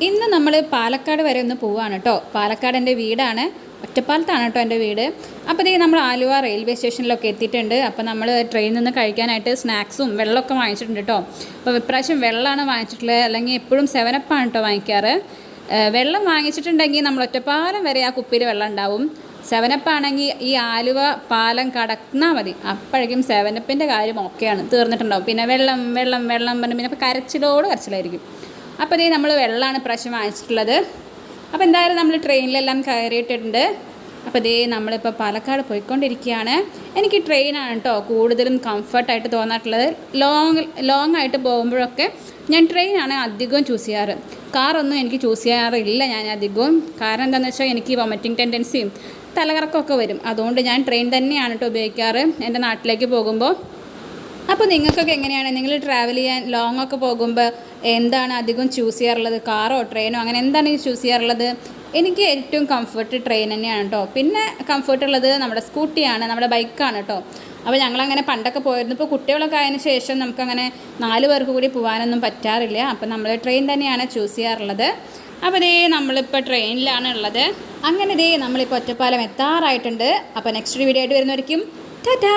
ഇന്ന് നമ്മൾ പാലക്കാട് വരെ ഒന്ന് പോവുകയാണ് കേട്ടോ. പാലക്കാട് എൻ്റെ വീടാണ്, ഒറ്റപ്പാലത്താണ് കേട്ടോ എൻ്റെ വീട്. അപ്പോൾ ഇതേ നമ്മൾ ആലുവ റെയിൽവേ സ്റ്റേഷനിലൊക്കെ എത്തിയിട്ടുണ്ട്. അപ്പോൾ നമ്മൾ ട്രെയിനിൽ നിന്ന് കഴിക്കാനായിട്ട് സ്നാക്സും വെള്ളമൊക്കെ വാങ്ങിച്ചിട്ടുണ്ട് കേട്ടോ. അപ്പോൾ ഇപ്രാവശ്യം വെള്ളമാണ് വാങ്ങിച്ചിട്ടുള്ളത്, അല്ലെങ്കിൽ എപ്പോഴും 7up ആണ് കേട്ടോ വാങ്ങിക്കാറ്. വെള്ളം വാങ്ങിച്ചിട്ടുണ്ടെങ്കിൽ നമ്മൾ ഒറ്റപ്പാലം വരെ ആ കുപ്പിയിൽ വെള്ളം ഉണ്ടാവും. 7up ആണെങ്കിൽ ഈ ആലുവ പാലം കടന്നാൽ മതി, അപ്പോഴേക്കും 7upൻ്റെ കാര്യം ഓക്കെയാണ്, തീർന്നിട്ടുണ്ടാവും. പിന്നെ വെള്ളം വെള്ളം വെള്ളം പറഞ്ഞ് പിന്നെ കരച്ചിലായിരിക്കും. അപ്പോൾ ഇതേ നമ്മൾ വെള്ളമാണ് പ്രാവശ്യം വാങ്ങിച്ചിട്ടുള്ളത്. അപ്പോൾ എന്തായാലും നമ്മൾ ട്രെയിനിലെല്ലാം കയറിയിട്ടുണ്ട്. അപ്പോൾ ഇതേ നമ്മളിപ്പോൾ പാലക്കാട് പോയിക്കൊണ്ടിരിക്കുകയാണ്. എനിക്ക് ട്രെയിനാണ് കേട്ടോ കൂടുതലും കംഫർട്ടായിട്ട് തോന്നാറുള്ളത്. ലോങ് ആയിട്ട് പോകുമ്പോഴൊക്കെ ഞാൻ ട്രെയിനാണ് അധികവും ചൂസ് ചെയ്യാറ്. കാറൊന്നും എനിക്ക് ചൂസ് ചെയ്യാറില്ല ഞാൻ അധികവും. കാരണം എന്താണെന്ന് വെച്ചാൽ എനിക്ക് വൊമിറ്റിംഗ് ടെൻഡൻസിയും തലകറക്കമൊക്കെ വരും. അതുകൊണ്ട് ഞാൻ ട്രെയിൻ തന്നെയാണ് കേട്ടോ ഉപയോഗിക്കാറ് എൻ്റെ നാട്ടിലേക്ക് പോകുമ്പോൾ. അപ്പോൾ നിങ്ങൾക്കൊക്കെ എങ്ങനെയാണ്? നിങ്ങൾ ട്രാവൽ ചെയ്യാൻ ലോങ് ഒക്കെ പോകുമ്പോൾ എന്താണ് അധികം ചൂസ് ചെയ്യാറുള്ളത്? കാറോ ട്രെയിനോ അങ്ങനെ എന്താണ് ചൂസ് ചെയ്യാറുള്ളത്? എനിക്ക് ഏറ്റവും കംഫർട്ട് ട്രെയിൻ തന്നെയാണ് കേട്ടോ. പിന്നെ കംഫർട്ടുള്ളത് നമ്മുടെ സ്കൂട്ടിയാണ്, നമ്മുടെ ബൈക്കാണ് കേട്ടോ. അപ്പോൾ ഞങ്ങളങ്ങനെ പണ്ടൊക്കെ പോയിരുന്നു. ഇപ്പോൾ കുട്ടികളൊക്കെ ആയതിനു ശേഷം നമുക്കങ്ങനെ 4 പേർക്ക് കൂടി പോകാനൊന്നും പറ്റാറില്ല. അപ്പോൾ നമ്മൾ ട്രെയിൻ തന്നെയാണ് ചൂസ് ചെയ്യാറുള്ളത്. അപ്പോൾ ഇതേ നമ്മളിപ്പോൾ ട്രെയിനിലാണ് ഉള്ളത്. അങ്ങനെ ഇതേ നമ്മളിപ്പോൾ ഒറ്റപ്പാലം എത്താറായിട്ടുണ്ട്. അപ്പോൾ നെക്സ്റ്റ് വീഡിയോ ആയിട്ട് വരുന്നവരിക്കും ടാറ്റാ.